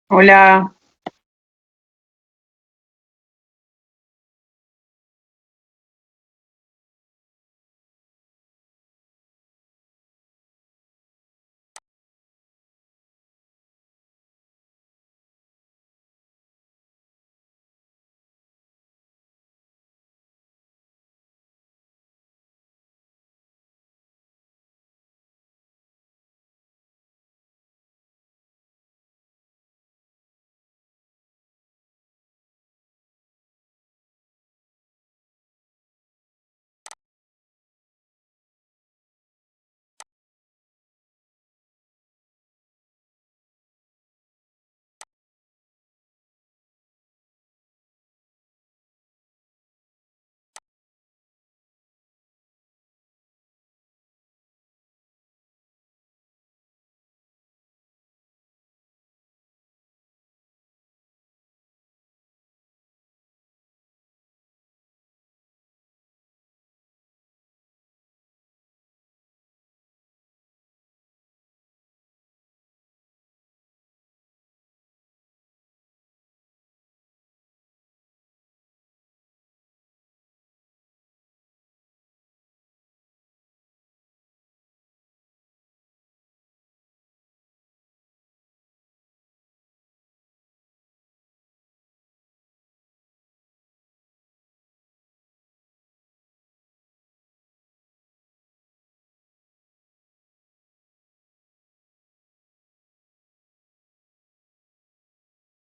Hola,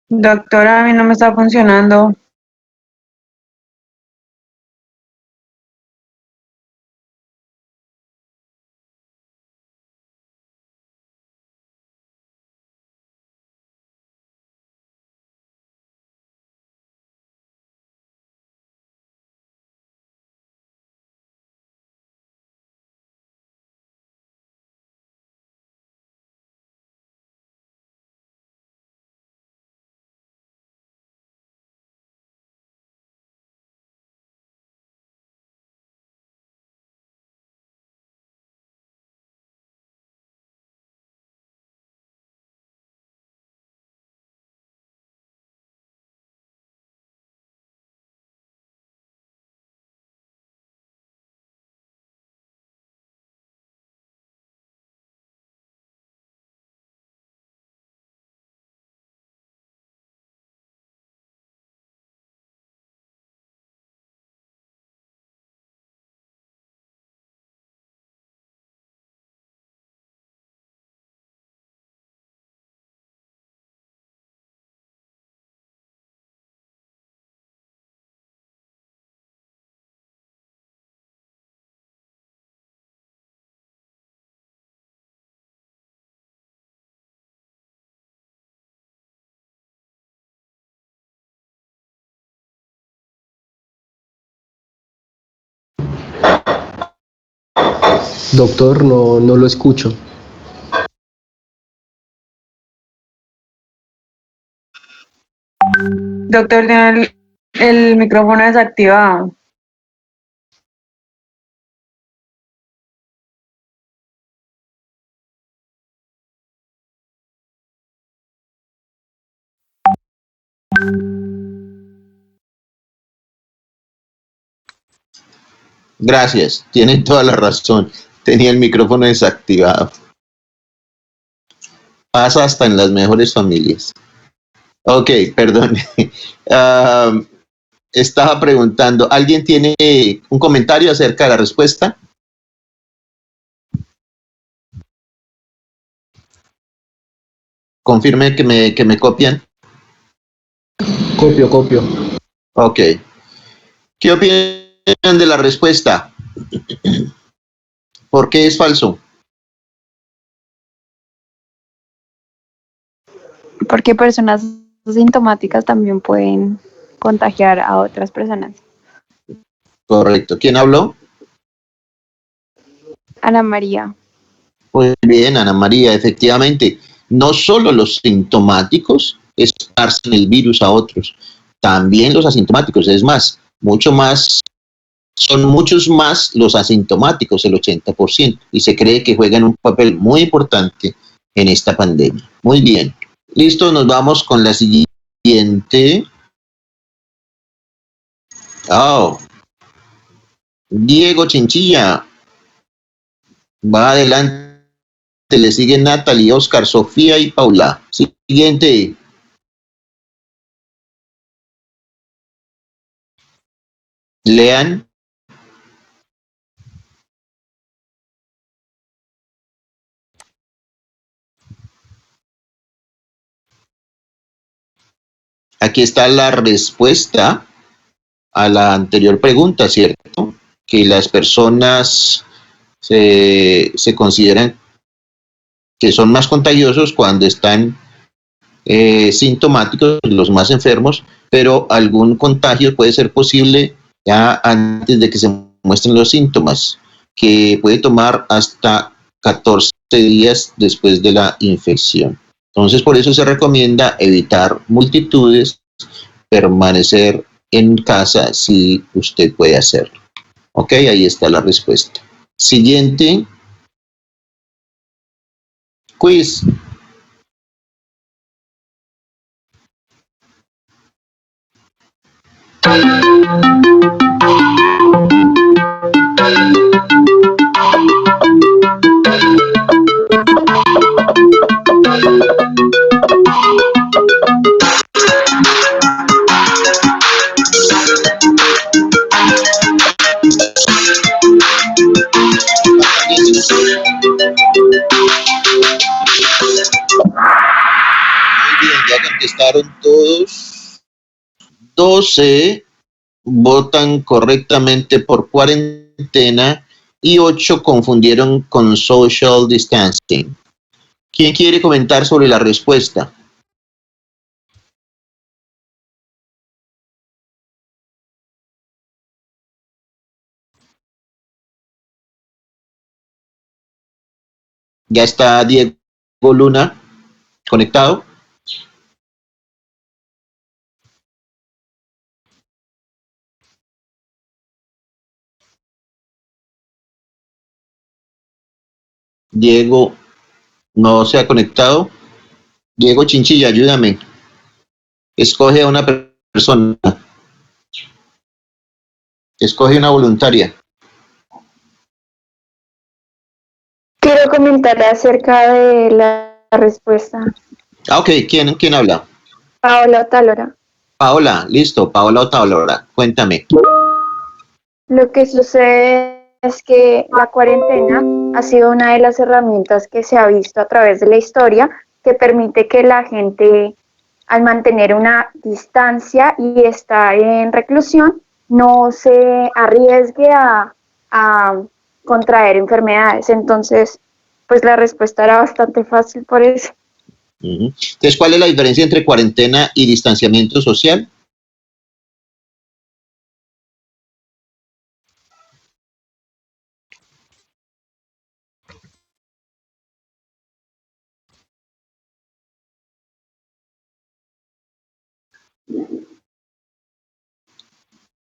doctora, a mí no me está funcionando. Doctor, no lo escucho. Doctor, tiene el micrófono desactivado. Gracias, tienen toda la razón. Tenía el micrófono desactivado. Pasa hasta en las mejores familias. Ok, perdón. Ah, estaba preguntando, ¿alguien tiene un comentario acerca de la respuesta? Confirme que me copian. Copio. Ok. ¿Qué opinan de la respuesta? ¿Por qué es falso? Porque personas asintomáticas también pueden contagiar a otras personas. Correcto. ¿Quién habló? Ana María, Muy bien, Ana María, efectivamente. No solo los sintomáticos esparcen el virus a otros, también los asintomáticos. Es más, mucho más, son muchos más los asintomáticos, el 80%, y se cree que juegan un papel muy importante en esta pandemia. Muy bien. Listo, nos vamos con la siguiente. Oh, Diego Chinchilla. Va adelante. Le siguen Natalie, Oscar, Sofía y Paula. Siguiente. Lean. Aquí está la respuesta a la anterior pregunta, ¿cierto? Que las personas se consideran que son más contagiosos cuando están sintomáticos, los más enfermos, pero algún contagio puede ser posible ya antes de que se muestren los síntomas, que puede tomar hasta 14 días después de la infección. Entonces, por eso se recomienda evitar multitudes, permanecer en casa si usted puede hacerlo. Ok, ahí está la respuesta. Siguiente. Quiz. Ya contestaron todos. 12 votan correctamente por cuarentena y 8 confundieron con social distancing. ¿Quién quiere comentar sobre la respuesta? Ya está Diego Luna conectado. Diego no se ha conectado. Diego Chinchilla, ayúdame. Escoge a una persona. Escoge una voluntaria. Quiero comentar acerca de la respuesta. Ah, ok. ¿Quién habla? Paola Otalora. Paola, listo. Paola Otalora, cuéntame. Lo que sucede es que la cuarentena ha sido una de las herramientas que se ha visto a través de la historia que permite que la gente, al mantener una distancia y estar en reclusión, no se arriesgue a contraer enfermedades. Entonces, pues la respuesta era bastante fácil por eso. Entonces, ¿cuál es la diferencia entre cuarentena y distanciamiento social?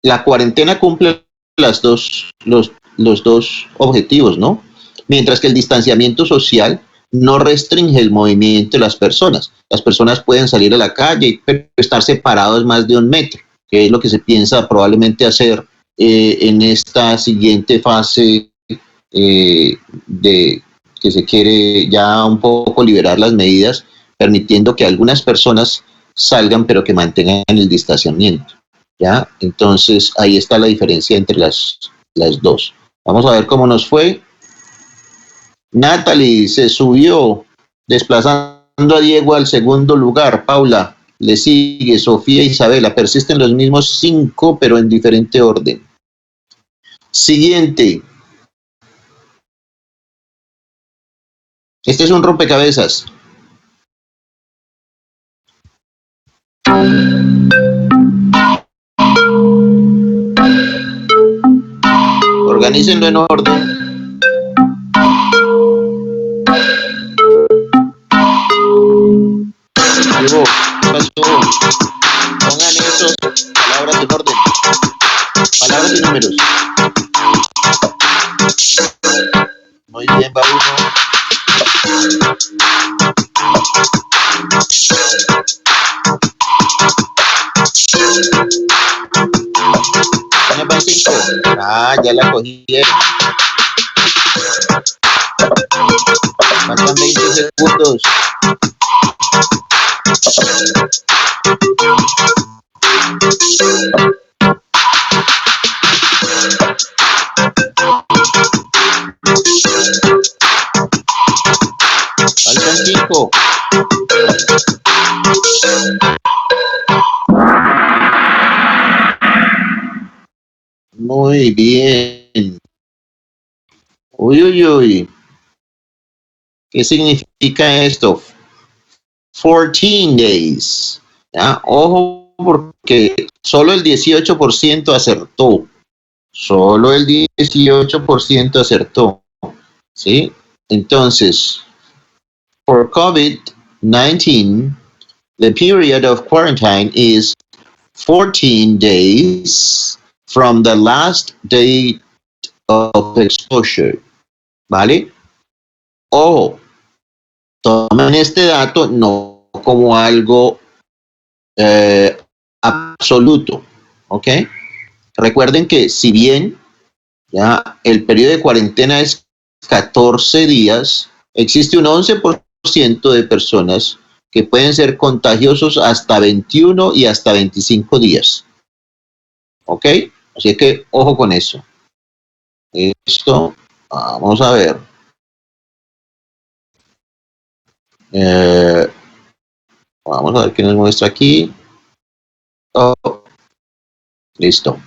La cuarentena cumple los dos objetivos, ¿no? Mientras que el distanciamiento social no restringe el movimiento de las personas. Las personas pueden salir a la calle, pero estar separados más de 1 metro, que es lo que se piensa probablemente hacer en esta siguiente fase de que se quiere ya un poco liberar las medidas, permitiendo que algunas personas salgan, pero que mantengan el distanciamiento. ¿Ya? Entonces, ahí está la diferencia entre las dos. Vamos a ver cómo nos fue. Natalie se subió, desplazando a Diego al segundo lugar. Paula le sigue, Sofía e Isabela. Persisten los mismos 5, pero en diferente orden. Siguiente. Este es un rompecabezas. Organícenlo en orden. Diego, ¿qué pasó? Pongan esos palabras en orden. Palabras y números. Muy bien, va uno. Ah, ya la cogieron. Faltan 20 segundos. Faltan 5. Muy bien. Uy, uy, uy. ¿Qué significa esto? 14 days. ¿Ya? Ojo, porque solo el 18% acertó. Solo el 18% acertó. ¿Sí? Entonces, for COVID-19, the period of quarantine is 14 days from the last date of exposure. ¿Vale? Ojo, tomen este dato no como algo absoluto, ¿ok? Recuerden que si bien ya el periodo de cuarentena es 14 días, existe un 11% de personas que pueden ser contagiosos hasta 21 y hasta 25 días, ¿ok? Así que ojo con eso. Esto, vamos a ver. Vamos a ver qué nos muestra aquí. Oh, listo.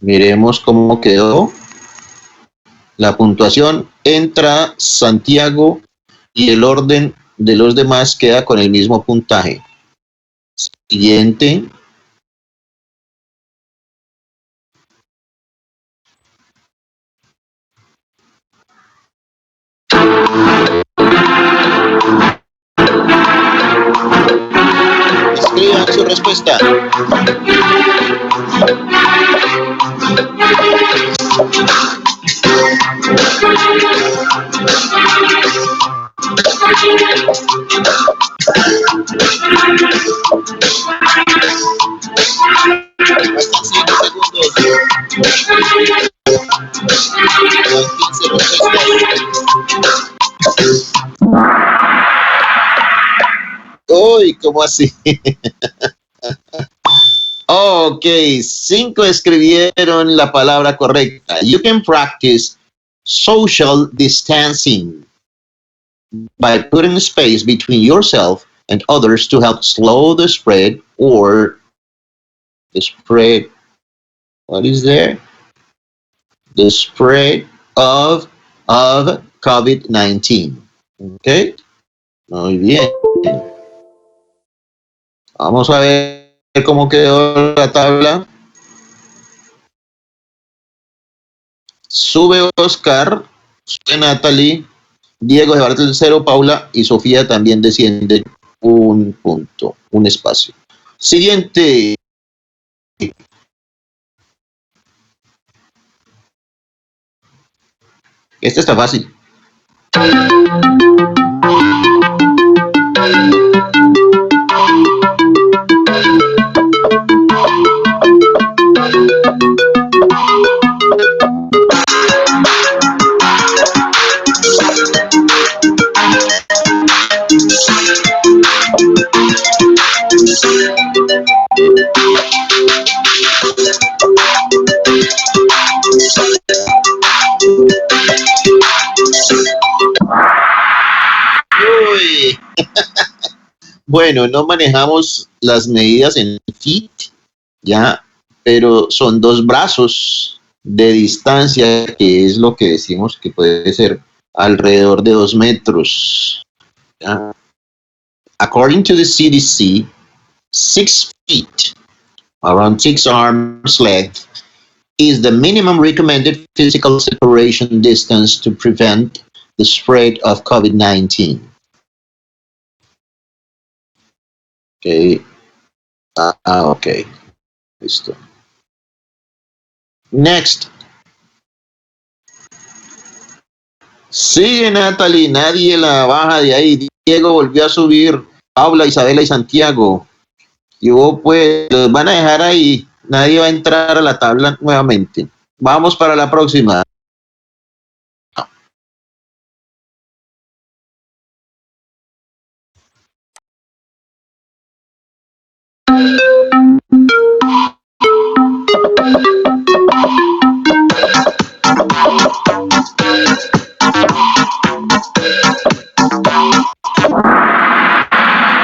Miremos cómo quedó la puntuación. Entra Santiago y el orden de los demás queda con el mismo puntaje. Siguiente. Escriban su respuesta. Faltan 5 segundos. Quedan 15 respuestas. Uy, ¿cómo así? Ok, 5 escribieron la palabra correcta. You can practice social distancing by putting space between yourself and others to help slow the spread or the spread. What is there? The spread of COVID-19. Ok, muy bien. Vamos a ver cómo quedó la tabla. Sube Oscar, sube Natalie, Diego se va al 0, Paula y Sofía también desciende un punto, un espacio. Siguiente. Esta está fácil. Uy. Bueno, no manejamos las medidas en feet, ya, pero son 2 brazos de distancia, que es lo que decimos que puede ser alrededor de 2 metros. ¿Ya? According to the CDC, 6 feet, around 6 arms length, is the minimum recommended physical separation distance to prevent the spread of COVID-19. Okay. Okay. Listo. Next. Sigue Natalie, nadie la baja de ahí. Diego volvió a subir. Paula, Isabela y Santiago. Y vos pues los van a dejar ahí. Nadie va a entrar a la tabla nuevamente. Vamos para la próxima.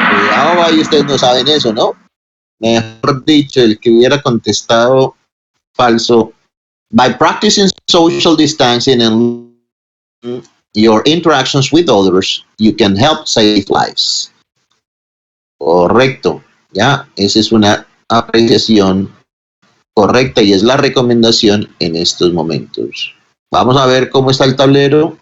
Cuidado, ahí ustedes no saben eso, ¿no? Mejor dicho, el que hubiera contestado falso. By practicing social distancing and your interactions with others, you can help save lives. Correcto, ya, esa es una apreciación correcta y es la recomendación en estos momentos. Vamos a ver cómo está el tablero.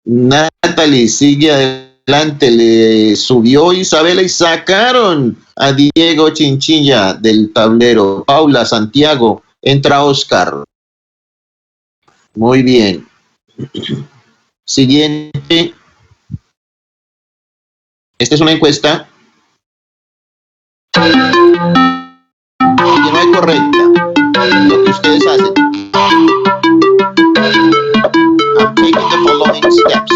Natalie sigue adelante, le subió Isabela y sacaron a Diego Chinchilla del tablero. Paula, Santiago, entra Oscar. Muy bien. Siguiente. Esta es una encuesta que no es correcta. Lo que ustedes hacen. I'm taking the following steps.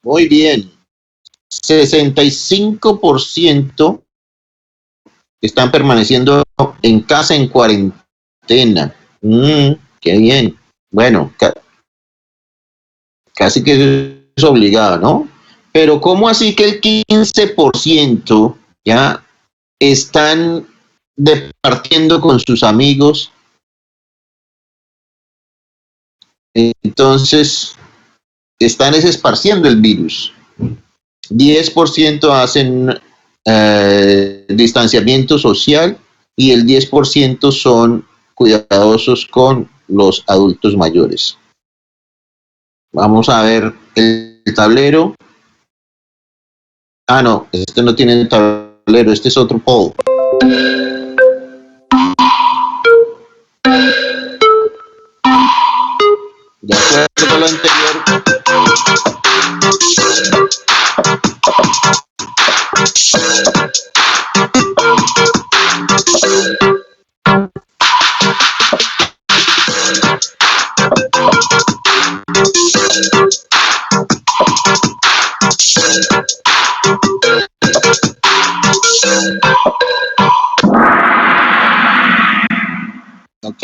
Muy bien. 65% están permaneciendo en casa en cuarentena. Qué bien. Bueno, casi que es obligado, ¿no? Pero ¿cómo así que el 15% ya están departiendo con sus amigos? Entonces, están esparciendo el virus. 10% hacen distanciamiento social y el 10% son cuidadosos con los adultos mayores. Vamos a ver el tablero. Ah, no, este no tiene el tablero, este es otro poll. De acuerdo con lo anterior. Ok.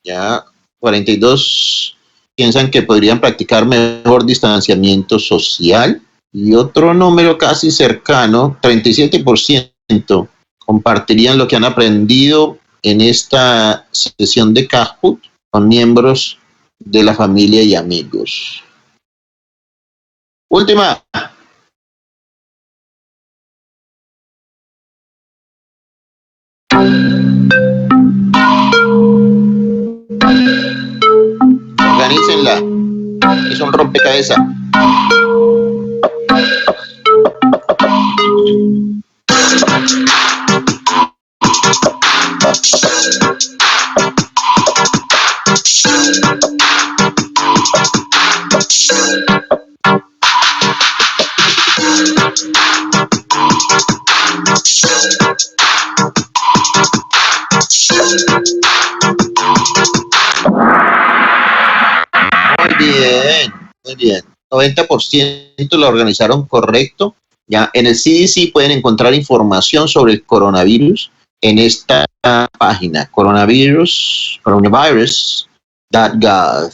Ya, 42 piensan que podrían practicar mejor distanciamiento social y otro número casi cercano, 37%, compartirían lo que han aprendido en esta sesión de Kahoot con miembros de la familia y amigos. Última. Organícenla. Es un rompecabezas. Muy bien. 90% lo organizaron correcto. Ya en el CDC pueden encontrar información sobre el coronavirus en esta página, coronavirus.gov.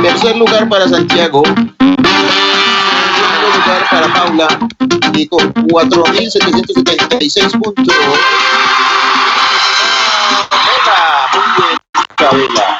Tercer lugar para Santiago. Segundo lugar para Paula. Y con 4.776 puntos. Muy bien, Isabela.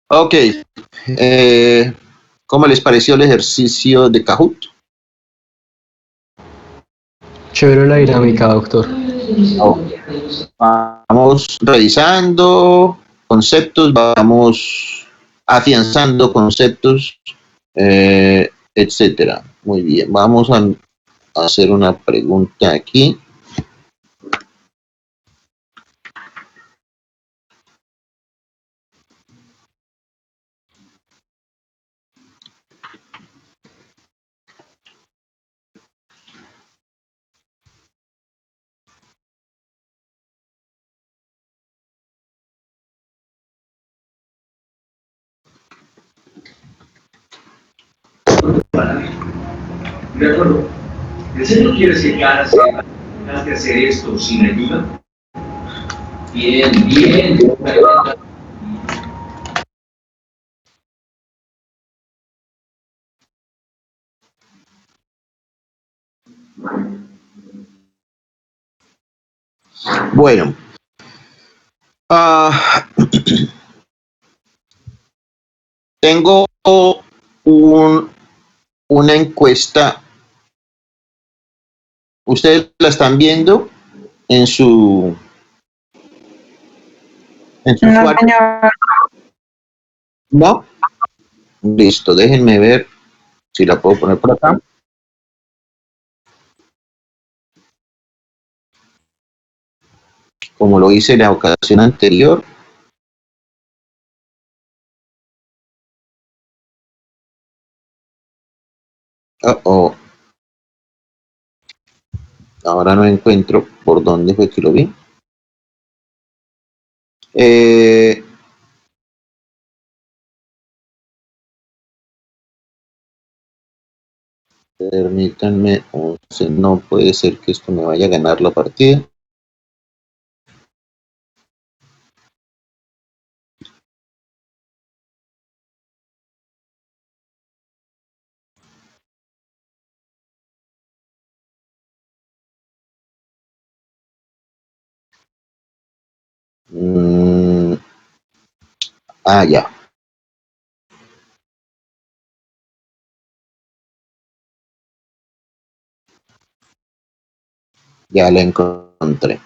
Ok. ¿Cómo les pareció el ejercicio de Kahoot? Chévere la dinámica, doctor. Vamos revisando conceptos, vamos afianzando conceptos, etcétera. Muy bien, vamos a hacer una pregunta aquí. De acuerdo. ¿En serio quieres que Clara sepa que has de hacer esto sin ayuda? Bien, bien. Bueno, tengo una encuesta. Ustedes la están viendo en su No, usuario. señor. ¿No? Listo, déjenme ver si la puedo poner por acá. Como lo hice en la ocasión anterior. Oh. Ahora no encuentro por dónde fue que lo vi. Permítanme, no puede ser que esto me vaya a ganar la partida. Ya. Ya la encontré.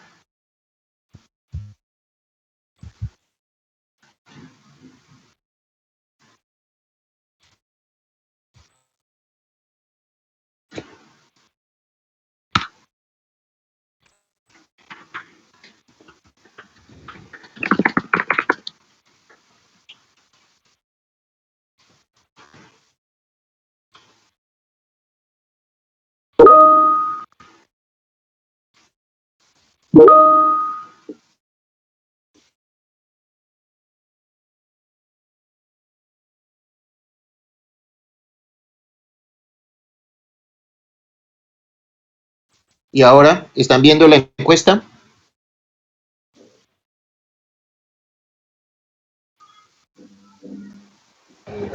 Y ahora, ¿están viendo la encuesta?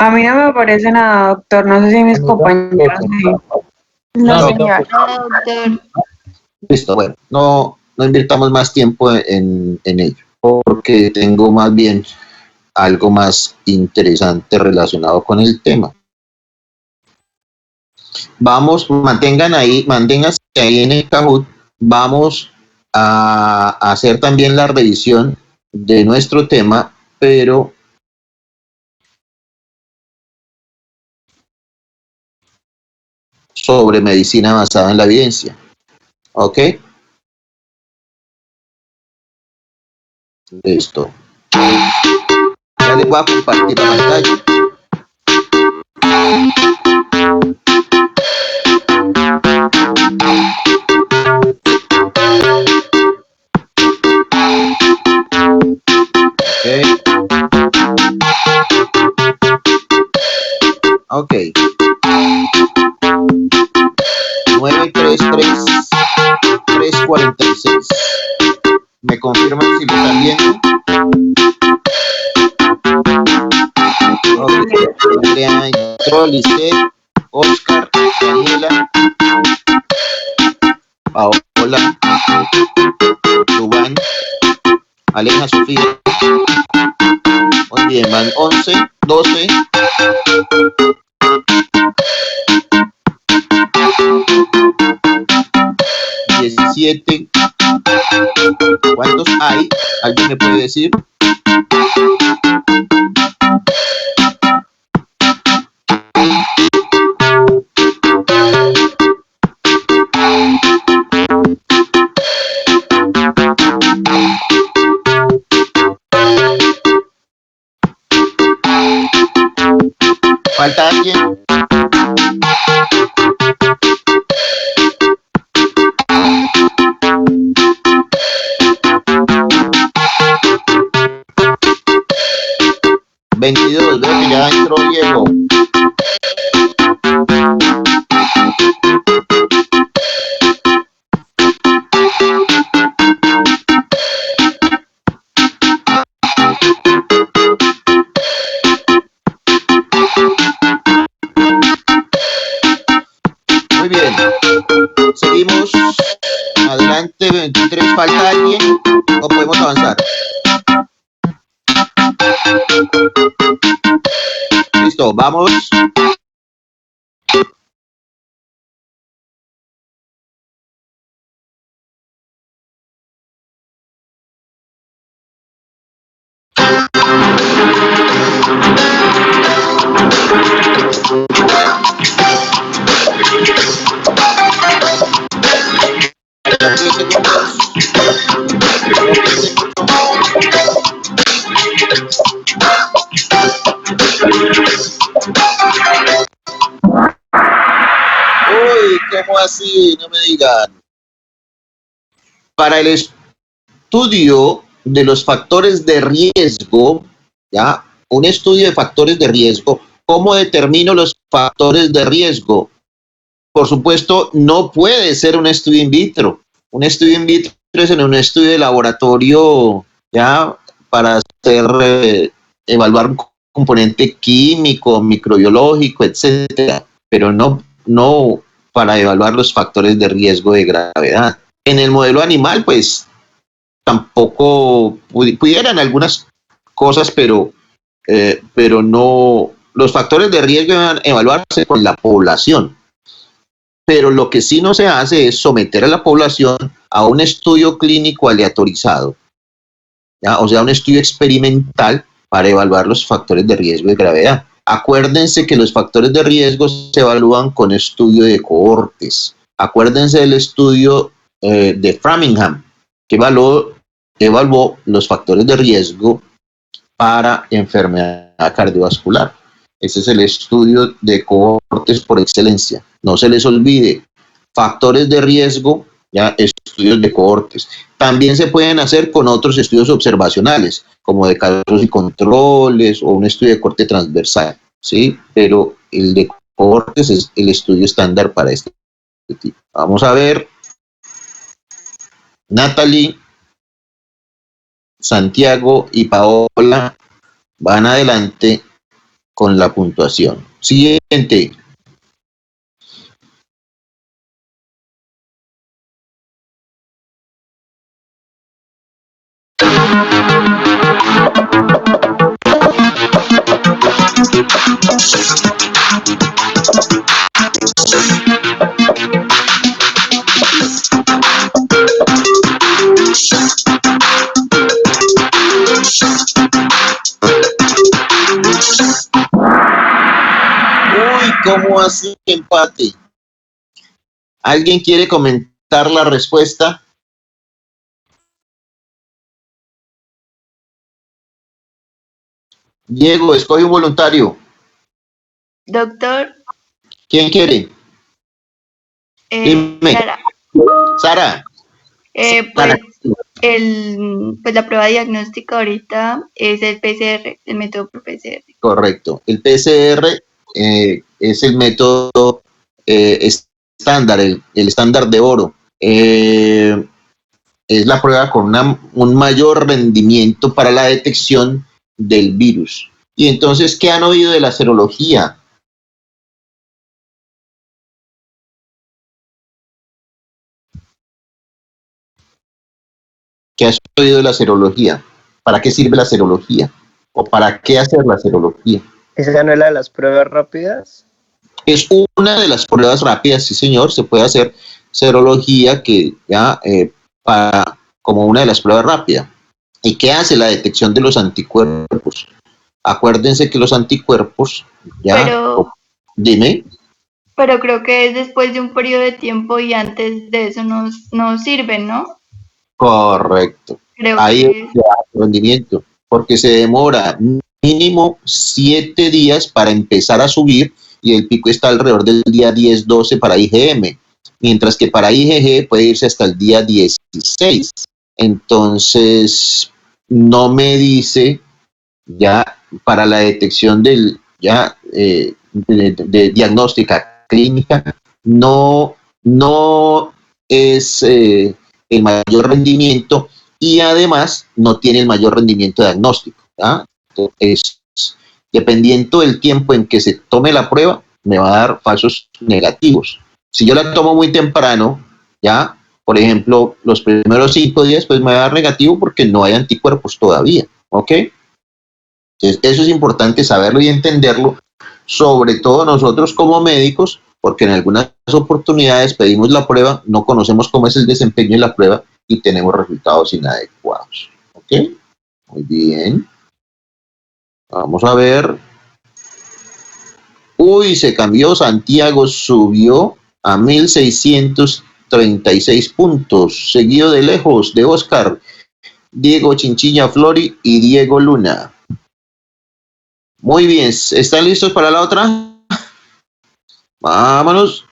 A mí no me aparece nada, doctor. No sé si mis compañeros sí. No, No. señor. Listo, bueno, no invirtamos más tiempo en ello, porque tengo más bien algo más interesante relacionado con el tema. Vamos, manténganse ahí en el Kahoot. Vamos a hacer también la revisión de nuestro tema, pero sobre medicina basada en la evidencia. ¿Ok? Listo. Ya les voy a compartir la pantalla. Ok. 933-346. ¿Me confirman si lo están viendo? Ok. Andrea, Lisette, Oscar, Daniela, Paola, Dubán, Aleja, Sofía. Muy bien. van 11, 12. ¿17? ¿Cuántos hay? ¿Alguien me puede decir? ¿Falta alguien? Veo que ya entró Diego. Muy bien. Seguimos. Adelante, 23. ¿Falta alguien? ¿O podemos avanzar? Listo, vamos. Uy, ¿cómo así? No me digan. Para el estudio de los factores de riesgo, ¿ya? Un estudio de factores de riesgo. ¿Cómo determino los factores de riesgo? Por supuesto, no puede ser un estudio in vitro. Un estudio in vitro es en un estudio de laboratorio, ¿ya? Para hacer, evaluar un componente químico, microbiológico, etcétera, pero no para evaluar los factores de riesgo de gravedad. En el modelo animal, pues, tampoco pudieran algunas cosas, pero no, los factores de riesgo deben evaluarse con la población. Pero lo que sí no se hace es someter a la población a un estudio clínico aleatorizado, ¿ya? O sea, un estudio experimental para evaluar los factores de riesgo de gravedad. Acuérdense que los factores de riesgo se evalúan con estudio de cohortes. Acuérdense del estudio de Framingham, que evaluó los factores de riesgo para enfermedad cardiovascular. Ese es el estudio de cohortes por excelencia. No se les olvide, factores de riesgo, ya, estudios de cohortes. También se pueden hacer con otros estudios observacionales, como de casos y controles o un estudio de corte transversal, ¿sí? Pero el de cohortes es el estudio estándar para este tipo. Vamos a ver. Natalie, Santiago y Paola van adelante con la puntuación. Siguiente. Uy, ¿cómo así empate? ¿Alguien quiere comentar la respuesta? Diego, escoge un voluntario. Doctor, ¿Quién quiere? Dime. Sara, Sara. pues, pues la prueba diagnóstica ahorita es el PCR, el método por PCR. Correcto. El PCR es el método estándar, el estándar de oro. Es la prueba con un mayor rendimiento para la detección del virus. Y entonces, ¿qué han oído de la serología? ¿Qué has oído de la serología? ¿Para qué sirve la serología? ¿O para qué hacer la serología? ¿Esa no es la de las pruebas rápidas? Es una de las pruebas rápidas, sí señor, se puede hacer serología que ya como una de las pruebas rápidas. ¿Y qué hace la detección de los anticuerpos? Acuérdense que los anticuerpos, dime. Pero creo que es después de un periodo de tiempo y antes de eso no sirven, ¿no? Correcto. Creo ahí que es el rendimiento, porque se demora mínimo 7 días para empezar a subir y el pico está alrededor del día 10-12 para IgM, mientras que para IgG puede irse hasta el día 16. Entonces, no me dice ya para la detección del de diagnóstica clínica, no es el mayor rendimiento y además no tiene el mayor rendimiento diagnóstico. Es dependiendo del tiempo en que se tome la prueba, me va a dar falsos negativos. Si yo la tomo muy temprano, ya, por ejemplo, los primeros 5 días, pues me va a dar negativo porque no hay anticuerpos todavía, ¿ok? Entonces, eso es importante saberlo y entenderlo, sobre todo nosotros como médicos, porque en algunas oportunidades pedimos la prueba, no conocemos cómo es el desempeño de la prueba y tenemos resultados inadecuados, ¿ok? Muy bien. Vamos a ver. Uy, se cambió, Santiago subió a 1636 puntos, seguido de lejos de Oscar, Diego Chinchilla Flori y Diego Luna. Muy bien, ¿están listos para la otra? Vámonos.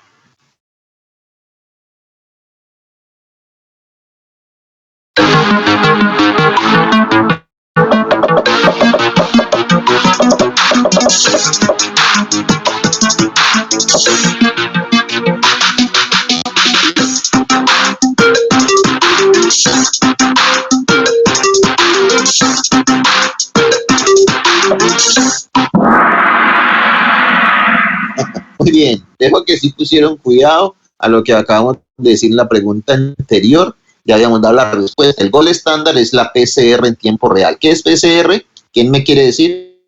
Muy bien, dejo que sí pusieron cuidado a lo que acabamos de decir en la pregunta anterior. Ya habíamos dado la respuesta. El gol estándar es la PCR en tiempo real. ¿Qué es PCR? ¿Quién me quiere decir?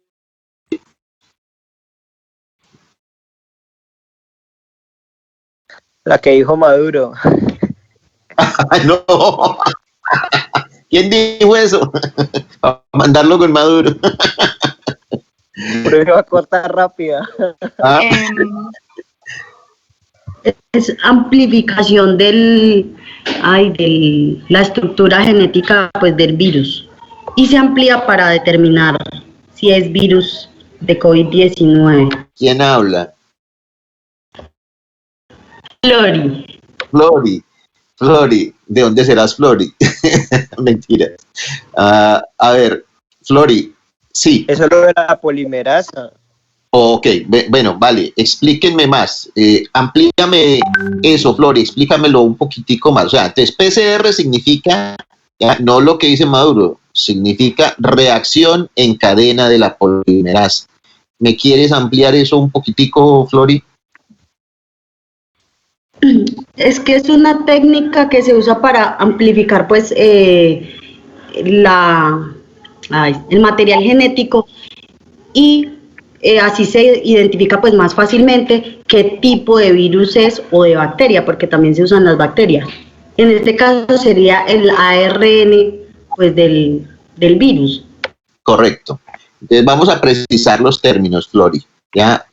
La que dijo Maduro. No. ¿Quién dijo eso? A mandarlo con Maduro. Prueba corta rápida. Es amplificación de la estructura genética pues, del virus y se amplía para determinar si es virus de COVID-19. ¿Quién habla? Flori. ¿De dónde serás, Flori? Mentira. A ver, Flori, sí. Eso es lo de la polimerasa. Ok, bueno, vale, explíquenme más, amplíame eso, Flori, explícamelo un poquitico más. O sea, entonces PCR significa, ya, no lo que dice Maduro, significa reacción en cadena de la polimerasa. ¿Me quieres ampliar eso un poquitico, Flori? Es que es una técnica que se usa para amplificar pues el material genético y así se identifica pues más fácilmente qué tipo de virus es o de bacteria, porque también se usan las bacterias. En este caso sería el ARN pues del virus. Correcto. Entonces vamos a precisar los términos, Flori. Ya,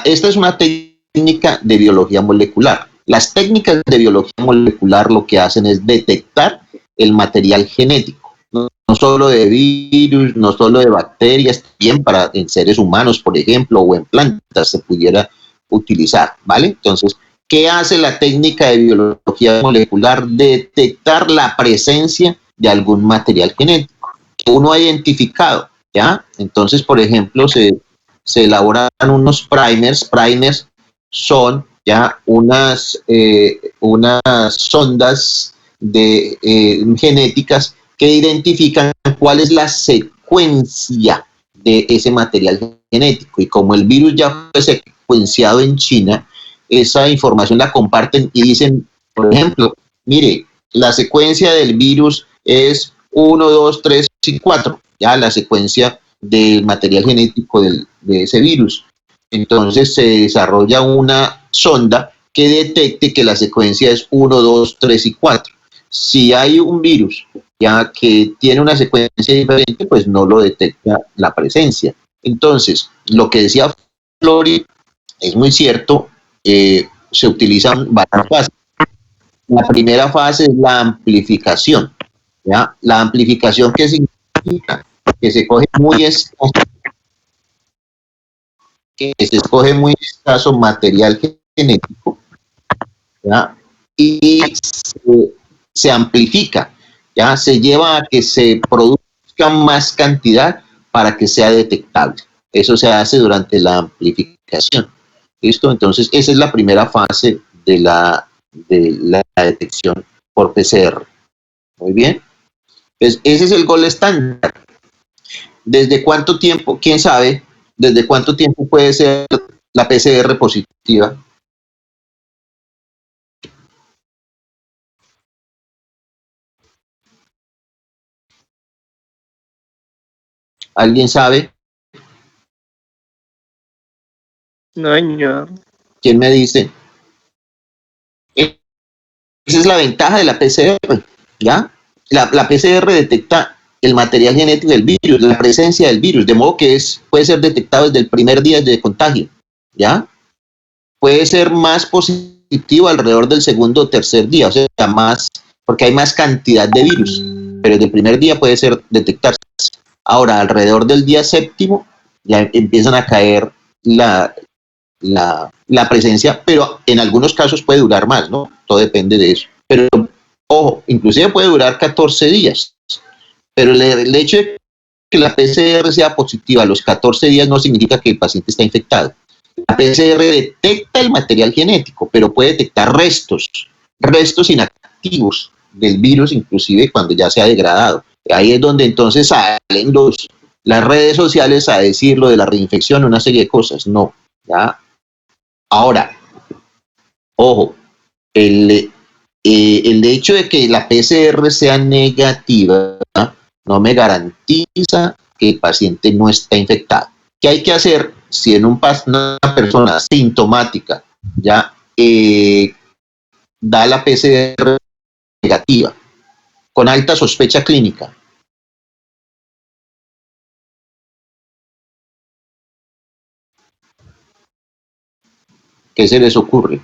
esta es una técnica de biología molecular. Las técnicas de biología molecular lo que hacen es detectar el material genético. No solo de virus, no solo de bacterias, también en seres humanos, por ejemplo, o en plantas se pudiera utilizar, ¿vale? Entonces, ¿qué hace la técnica de biología molecular? Detectar la presencia de algún material genético que uno ha identificado, ¿ya? Entonces, por ejemplo, se elaboran unos primers. Primers son ya unas sondas genéticas que identifican cuál es la secuencia de ese material genético. Y como el virus ya fue secuenciado en China, esa información la comparten y dicen, por ejemplo, mire, la secuencia del virus es 1, 2, 3 y 4, ya la secuencia del material genético de ese virus. Entonces se desarrolla una sonda que detecte que la secuencia es 1, 2, 3 y 4. Si hay un virus ya que tiene una secuencia diferente, pues no lo detecta la presencia. Entonces, lo que decía Flori es muy cierto, se utilizan varias fases. La primera fase es la amplificación, ¿ya? La amplificación, ¿qué significa? Que se coge muy escaso material genético, ¿ya? Y se amplifica, ya se lleva a que se produzca más cantidad para que sea detectable. Eso se hace durante la amplificación. ¿Listo? Entonces, esa es la primera fase de la detección por PCR. Muy bien. Pues ese es el gol estándar. ¿Desde cuánto tiempo? ¿Quién sabe? ¿Desde cuánto tiempo puede ser la PCR positiva? ¿Alguien sabe? No, señor. ¿Quién me dice? Esa es la ventaja de la PCR, ¿ya? La PCR detecta el material genético del virus, la presencia del virus, de modo que puede ser detectado desde el primer día de contagio, ¿ya? Puede ser más positivo alrededor del segundo o tercer día, o sea, más, porque hay más cantidad de virus, pero desde el primer día puede ser detectarse. Ahora, alrededor del día séptimo, ya empiezan a caer la presencia, pero en algunos casos puede durar más, ¿no? Todo depende de eso. Pero, ojo, inclusive puede durar 14 días, pero el hecho de que la PCR sea positiva a los 14 días no significa que el paciente está infectado. La PCR detecta el material genético, pero puede detectar restos inactivos del virus, inclusive cuando ya se ha degradado. Ahí es donde entonces salen las redes sociales a decir lo de la reinfección, una serie de cosas. No, ¿ya? Ahora, ojo, el hecho de que la PCR sea negativa no me garantiza que el paciente no está infectado. ¿Qué hay que hacer si en una persona sintomática ya da la PCR negativa con alta sospecha clínica? ¿Qué se les ocurre?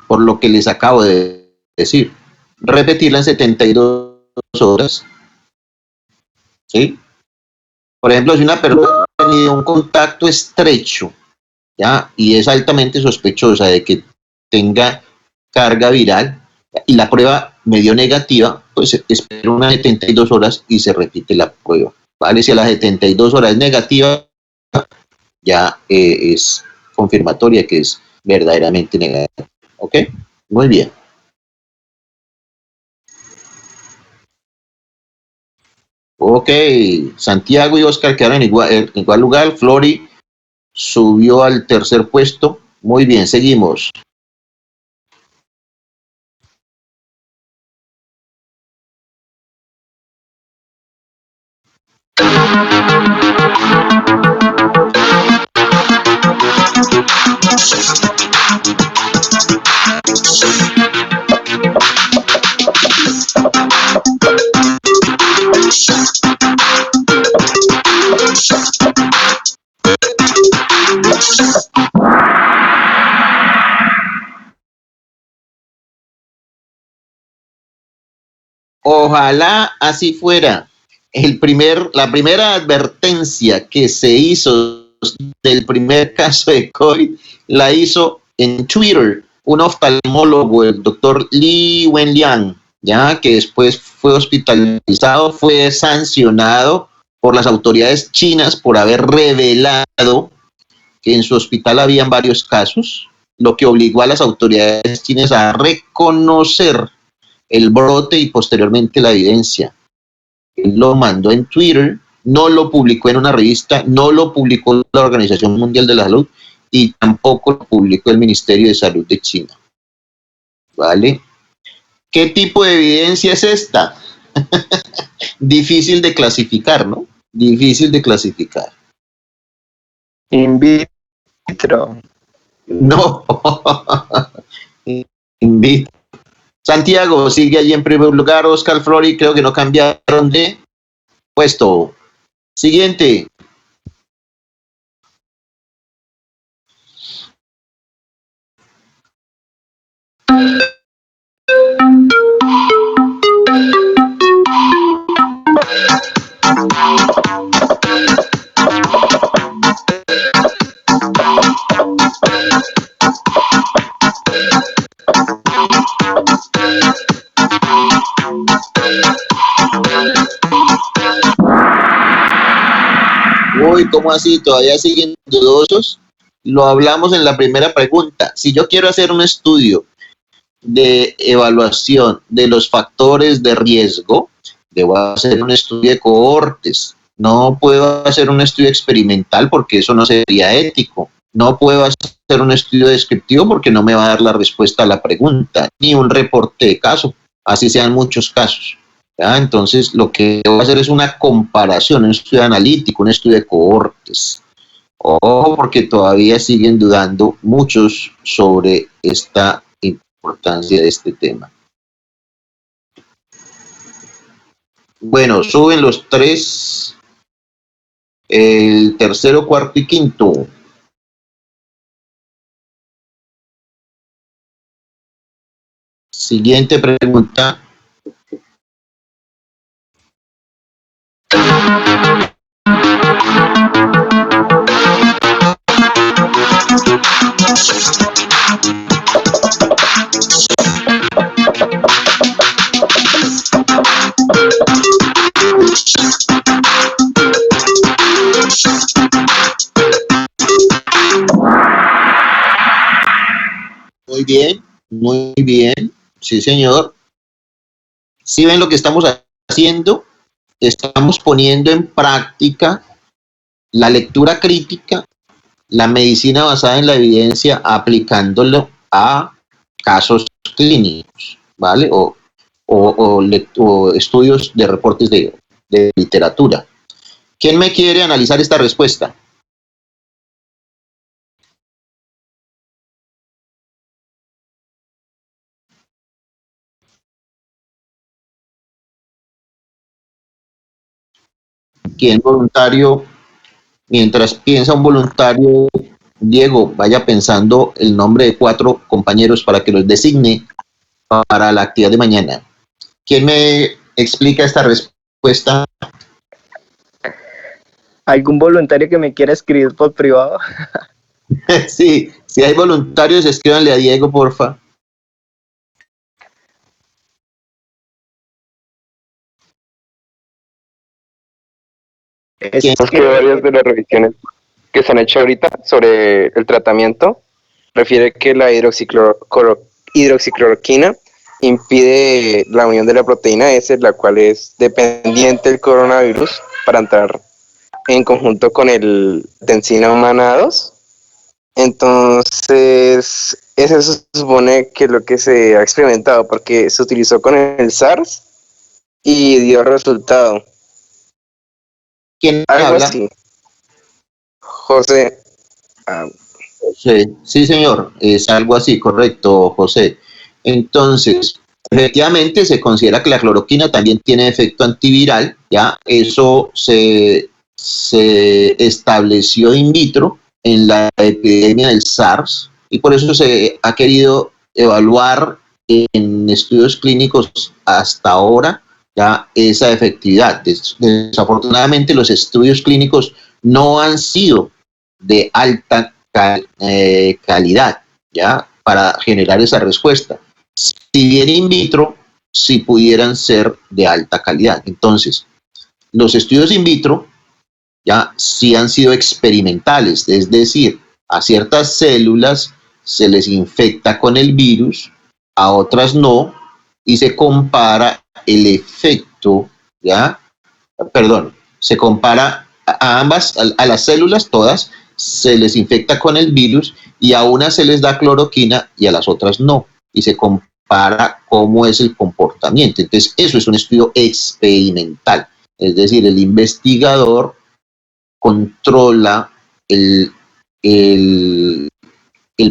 Por lo que les acabo de decir, repetirla en 72 horas, ¿sí? Por ejemplo, si una persona ha tenido un contacto estrecho, ¿ya? Y es altamente sospechosa de que tenga carga viral y la prueba me dio negativa, pues espera unas 72 horas y se repite la prueba, ¿vale? Si a las 72 horas es negativa, ya es confirmatoria que es verdaderamente negativa, ¿ok? Muy bien. Ok, Santiago y Oscar quedaron en igual lugar. Flori subió al tercer puesto. Muy bien, seguimos. Ojalá así fuera. La primera advertencia que se hizo del primer caso de COVID la hizo en Twitter un oftalmólogo, el doctor Li Wenliang, ya que después fue hospitalizado, fue sancionado por las autoridades chinas por haber revelado que en su hospital habían varios casos, lo que obligó a las autoridades chinas a reconocer el brote y posteriormente la evidencia. Él lo mandó en Twitter, no lo publicó en una revista, no lo publicó la Organización Mundial de la Salud y tampoco lo publicó el Ministerio de Salud de China. ¿Vale? ¿Qué tipo de evidencia es esta? Difícil de clasificar, ¿no? Difícil de clasificar. In vitro. No. In vitro. Santiago sigue allí en primer lugar. Oscar Flori, creo que no cambiaron de puesto. Siguiente. Uy, ¿cómo así? ¿Todavía siguen dudosos? Lo hablamos en la primera pregunta. Si yo quiero hacer un estudio de evaluación de los factores de riesgo, debo hacer un estudio de cohortes. No puedo hacer un estudio experimental porque eso no sería ético. No puedo hacer un estudio descriptivo porque no me va a dar la respuesta a la pregunta, ni un reporte de caso, así sean muchos casos. ¿Ya? Entonces, lo que voy a hacer es una comparación, un estudio analítico, un estudio de cohortes. Ojo, porque todavía siguen dudando muchos sobre esta importancia de este tema. Bueno, suben los tres, el tercero, cuarto y quinto. Siguiente pregunta. Muy bien, sí señor. ¿Sí ven lo que estamos haciendo? Estamos poniendo en práctica la lectura crítica, la medicina basada en la evidencia, aplicándolo a casos clínicos, ¿vale? O estudios de reportes de literatura. ¿Quién me quiere analizar esta respuesta? ¿Quién voluntario? Mientras piensa un voluntario, Diego, vaya pensando el nombre de 4 compañeros para que los designe para la actividad de mañana. ¿Quién me explica esta respuesta? ¿Algún voluntario que me quiera escribir por privado? Sí, si hay voluntarios, escríbanle a Diego, porfa. Es que varias de las revisiones que se han hecho ahorita sobre el tratamiento refiere que la hidroxicloroquina impide la unión de la proteína S, la cual es dependiente del coronavirus, para entrar en conjunto con el enzima humana 2. Entonces, eso se supone que es lo que se ha experimentado, porque se utilizó con el SARS y dio resultado. ¿Quién Algo habla? así. José. Sí, señor, es algo así, correcto, José. Entonces, efectivamente se considera que la cloroquina también tiene efecto antiviral, ¿ya? Eso se estableció in vitro en la epidemia del SARS y por eso se ha querido evaluar en estudios clínicos hasta ahora ya esa efectividad. Desafortunadamente los estudios clínicos no han sido de alta calidad, ¿ya? Para generar esa respuesta. Si bien in vitro, si pudieran ser de alta calidad. Entonces, los estudios in vitro ya sí han sido experimentales, es decir, a ciertas células se les infecta con el virus, a otras no, y se compara el efecto, ¿ya? Perdón, se compara a ambas, a las células todas, se les infecta con el virus y a unas se les da cloroquina y a las otras no. Y se compara para cómo es el comportamiento. Entonces, eso es un estudio experimental. Es decir, el investigador controla el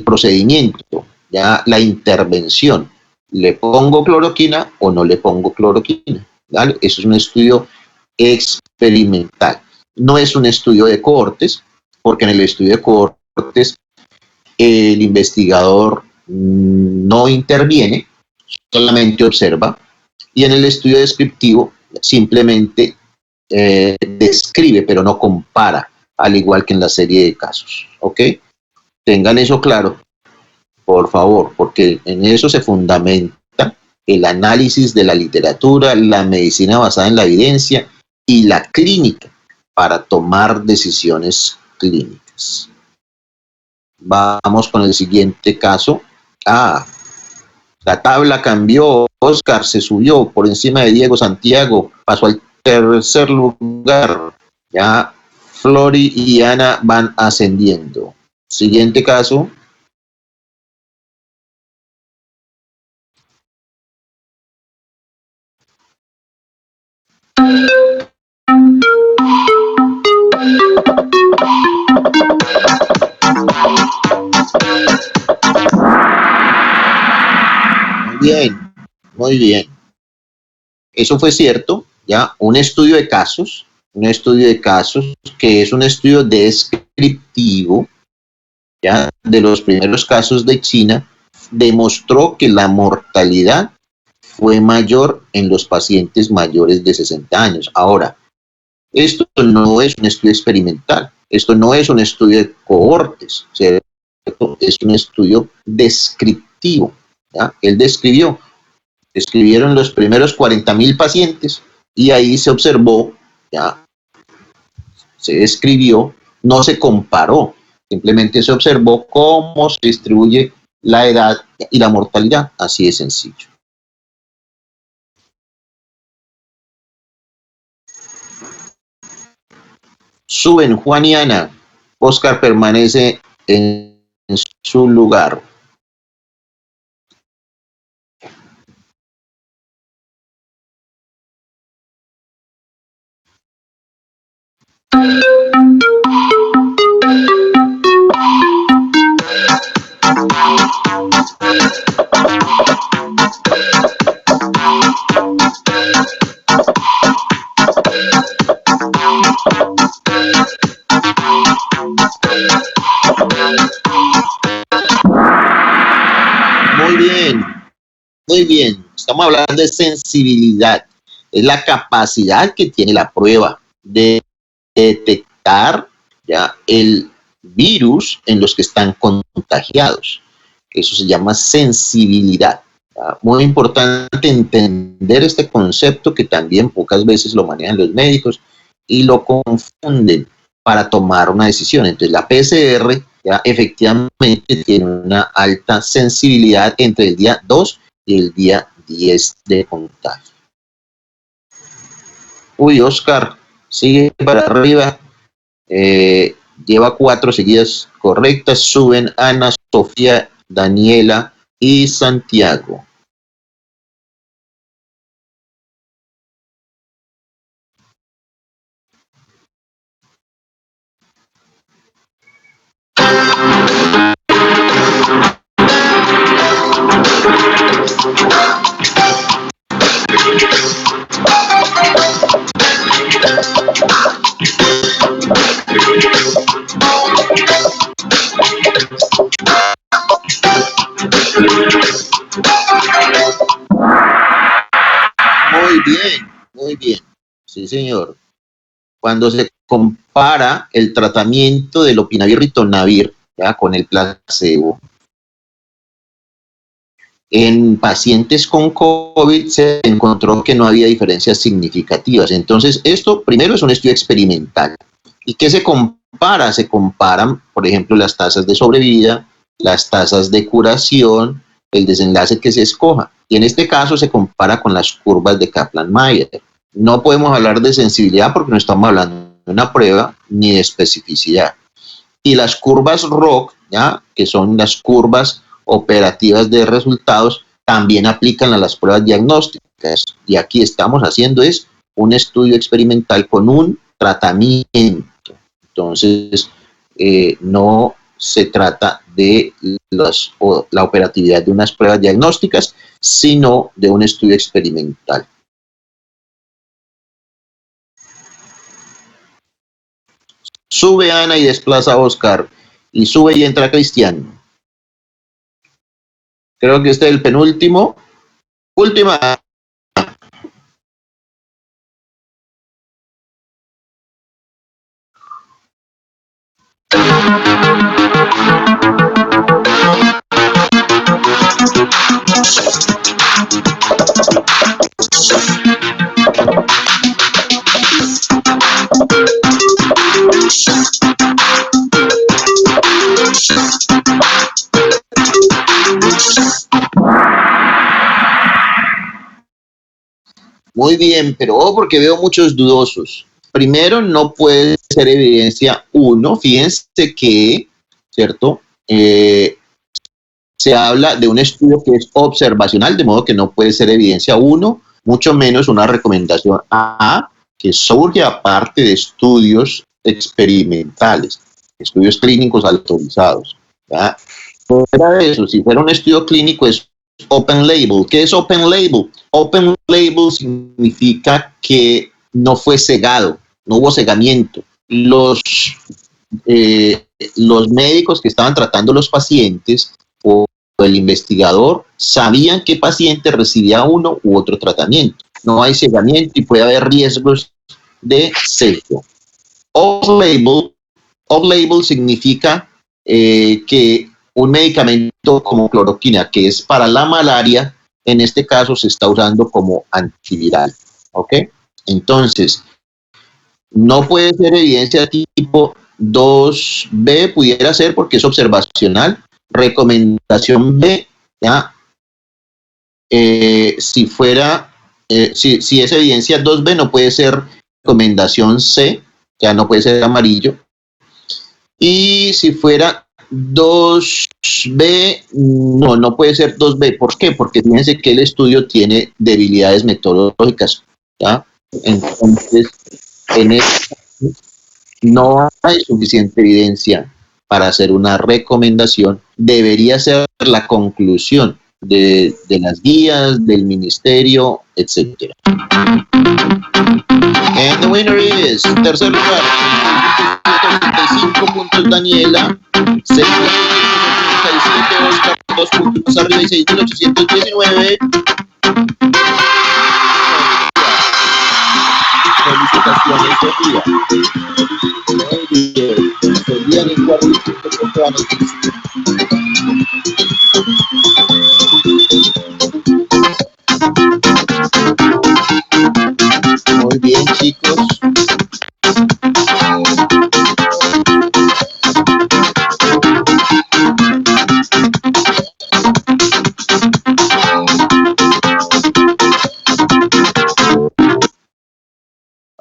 procedimiento, ya la intervención. ¿Le pongo cloroquina o no le pongo cloroquina? ¿Vale? Eso es un estudio experimental. No es un estudio de cohortes, porque en el estudio de cohortes el investigador no interviene, solamente observa, y en el estudio descriptivo simplemente describe, pero no compara, al igual que en la serie de casos. ¿Ok? Tengan eso claro, por favor, porque en eso se fundamenta el análisis de la literatura, la medicina basada en la evidencia y la clínica para tomar decisiones clínicas. Vamos con el siguiente caso. La tabla cambió, Oscar se subió por encima de Diego Santiago, pasó al tercer lugar. Ya Flori y Ana van ascendiendo. Siguiente caso. Bien, muy bien. Eso fue cierto, ya, un estudio de casos que es un estudio descriptivo, ya, de los primeros casos de China, demostró que la mortalidad fue mayor en los pacientes mayores de 60 años. Ahora, esto no es un estudio experimental, esto no es un estudio de cohortes, ¿cierto? Es un estudio descriptivo. ¿Ya? Él describieron los primeros 40.000 pacientes y ahí se observó, ya, se describió, no se comparó, simplemente se observó cómo se distribuye la edad y la mortalidad, así de sencillo. Suben Juan y Ana, Oscar permanece en su lugar. Muy bien, estamos hablando de sensibilidad, es la capacidad que tiene la prueba de detectar, ya, el virus en los que están contagiados. Eso se llama sensibilidad. ¿Ya? Muy importante entender este concepto que también pocas veces lo manejan los médicos y lo confunden para tomar una decisión. Entonces la PCR ya efectivamente tiene una alta sensibilidad entre el día 2 y el día 10 de contagio. Uy, Oscar, sigue para arriba. Lleva 4 seguidas correctas. Suben Ana, Sofía, Daniela y Santiago. Muy bien. Sí, señor. Cuando se compara el tratamiento del lopinavir ritonavir, ¿ya?, con el placebo, en pacientes con COVID se encontró que no había diferencias significativas. Entonces, esto primero es un estudio experimental. ¿Y qué se compara? Se comparan, por ejemplo, las tasas de sobrevida, las tasas de curación, el desenlace que se escoja. Y en este caso se compara con las curvas de Kaplan-Meier. No podemos hablar de sensibilidad porque no estamos hablando de una prueba ni de especificidad. Y las curvas ROC, ¿ya?, que son las curvas operativas de resultados, también aplican a las pruebas diagnósticas. Y aquí estamos haciendo es un estudio experimental con un tratamiento. Entonces, no se trata de la operatividad de unas pruebas diagnósticas, sino de un estudio experimental. Sube Ana y desplaza a Oscar, y sube y entra Cristian. Creo que este es el penúltimo. Última. Muy bien, pero porque veo muchos dudosos. Primero, no puede ser evidencia 1. Fíjense que, ¿cierto? Se habla de un estudio que es observacional, de modo que no puede ser evidencia 1, mucho menos una recomendación A, que surge aparte de estudios experimentales, estudios clínicos autorizados. ¿Ya? Fuera de eso, si fuera un estudio clínico es open label. ¿Qué es open label? Open label significa que no fue cegado, no hubo cegamiento. Los médicos que estaban tratando a los pacientes o el investigador sabían qué paciente recibía uno u otro tratamiento. No hay cegamiento y puede haber riesgos de sesgo. Off-label significa que un medicamento como cloroquina, que es para la malaria, en este caso se está usando como antiviral. ¿Ok? Entonces, no puede ser evidencia tipo 2B, pudiera ser porque es observacional. Recomendación B, ¿ya? Si es evidencia 2B, no puede ser recomendación C, ya no puede ser amarillo. Y si fuera 2B, no puede ser 2B. ¿Por qué? Porque fíjense que el estudio tiene debilidades metodológicas, ¿ya? Entonces, en este no hay suficiente evidencia para hacer una recomendación. Debería ser la conclusión de las guías, del ministerio, etc. And the winner is, tercer lugar, 75 puntos Daniela, segundo 37, Oscar, 2 puntos arriba y 6.819. Felicitaciones, Sofía. Muy bien. Sofía en el cuarto punto. Muy bien, chicos.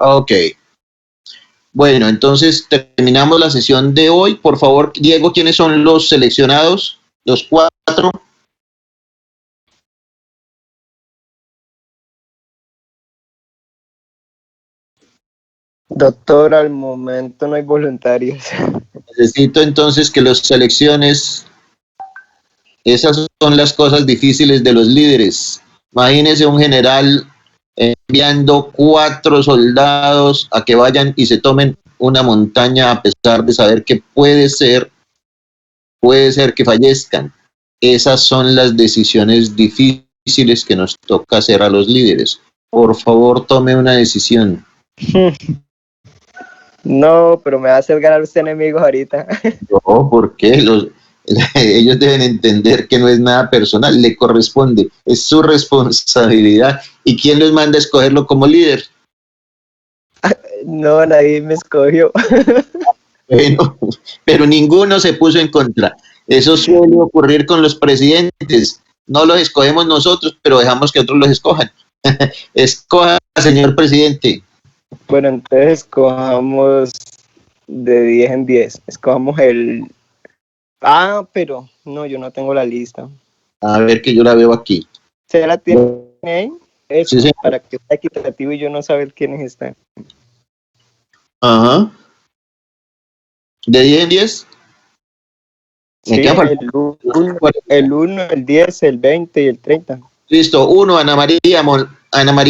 Ok. Bueno, entonces terminamos la sesión de hoy. Por favor, Diego, ¿quiénes son los seleccionados? Los 4. Doctor, al momento no hay voluntarios. Necesito entonces que los selecciones. Esas son las cosas difíciles de los líderes. Imagínese un general enviando 4 soldados a que vayan y se tomen una montaña a pesar de saber que puede ser que fallezcan. Esas son las decisiones difíciles que nos toca hacer a los líderes. Por favor, tome una decisión. No, pero me va a hacer ganar usted enemigos ahorita. No, ¿por qué? Ellos deben entender que no es nada personal, le corresponde, es su responsabilidad. ¿Y quién los manda a escogerlo como líder? No, nadie me escogió. Bueno, pero ninguno se puso en contra. Eso suele ocurrir con los presidentes. No los escogemos nosotros, pero dejamos que otros los escojan. Escoja, señor presidente. Bueno, entonces escojamos de 10 en 10. Escojamos el... Ah, pero no, yo no tengo la lista. A ver que yo la veo aquí. ¿Se la tiene ahí? Es Sí, sí. para que sea equitativo y yo no saber quiénes están. Ajá. ¿De 10 en 10? Me Sí, quedan faltando. el 1, el 10, el 20 y el 30. Listo. 1, Ana María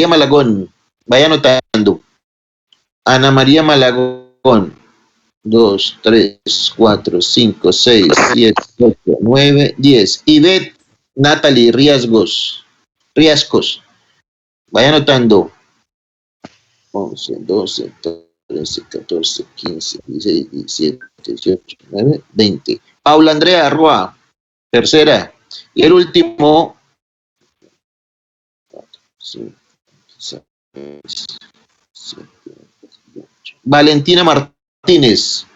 Malagón. Vaya anotando. Ana María Malagón. 2, 3, 4, 5, 6, 7, 8, 9, 10. Ivette Natalie Riascos. Vaya anotando. 11, 12, 13, 14, 15, 16, 17, 18, 19, 20. Paula Andrea Roa, tercera. Y el último, 5, 6, 7, 8. Valentina Martínez.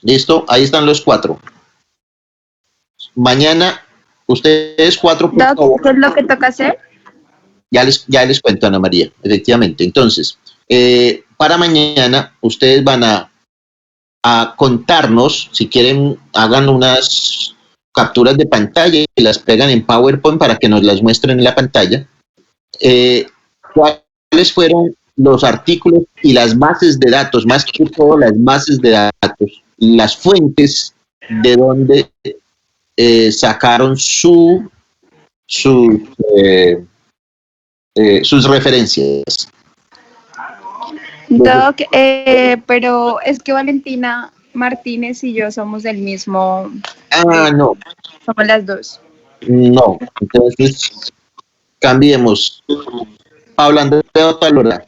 ¿Listo? Ahí están los 4. Mañana, ustedes 4, por Doc, favor. ¿qué es lo que toca hacer? Ya les cuento, Ana María, efectivamente. Entonces, para mañana, ustedes van a contarnos, si quieren, hagan unas capturas de pantalla y las pegan en PowerPoint para que nos las muestren en la pantalla. ¿Cuáles fueron los artículos y las bases de datos, más que todo las bases de datos, las fuentes de donde sacaron sus referencias? Doc, pero es que Valentina Martínez y yo somos del mismo, No, somos las dos. no. Entonces, cambiemos. Hablando de otra hora.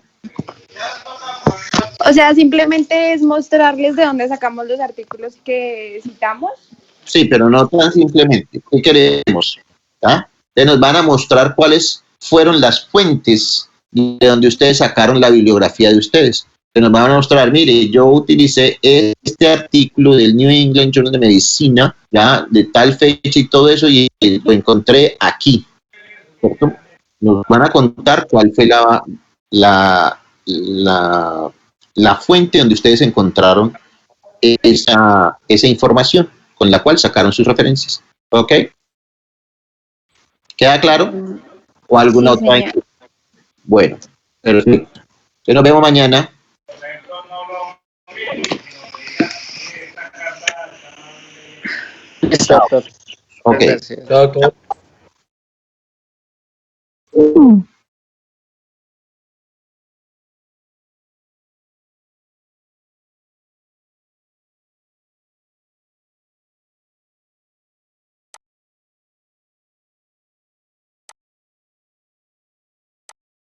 O sea, simplemente es mostrarles de dónde sacamos los artículos que citamos. Sí, pero no tan simplemente. ¿Qué queremos? ¿Ah? Nos van a mostrar cuáles fueron las fuentes de donde ustedes sacaron la bibliografía de ustedes. Nos van a mostrar, mire, yo utilicé este artículo del New England Journal de Medicina, ya, de tal fecha y todo eso, y lo encontré aquí. ¿Cierto? Nos van a contar cuál fue la fuente donde ustedes encontraron esa información con la cual sacaron sus referencias. ¿Ok? ¿Queda claro? ¿O alguna Sí, otra? señor. Bueno, perfecto. Entonces nos vemos mañana. Listo, doctor. Ok. Gracias. Doctor.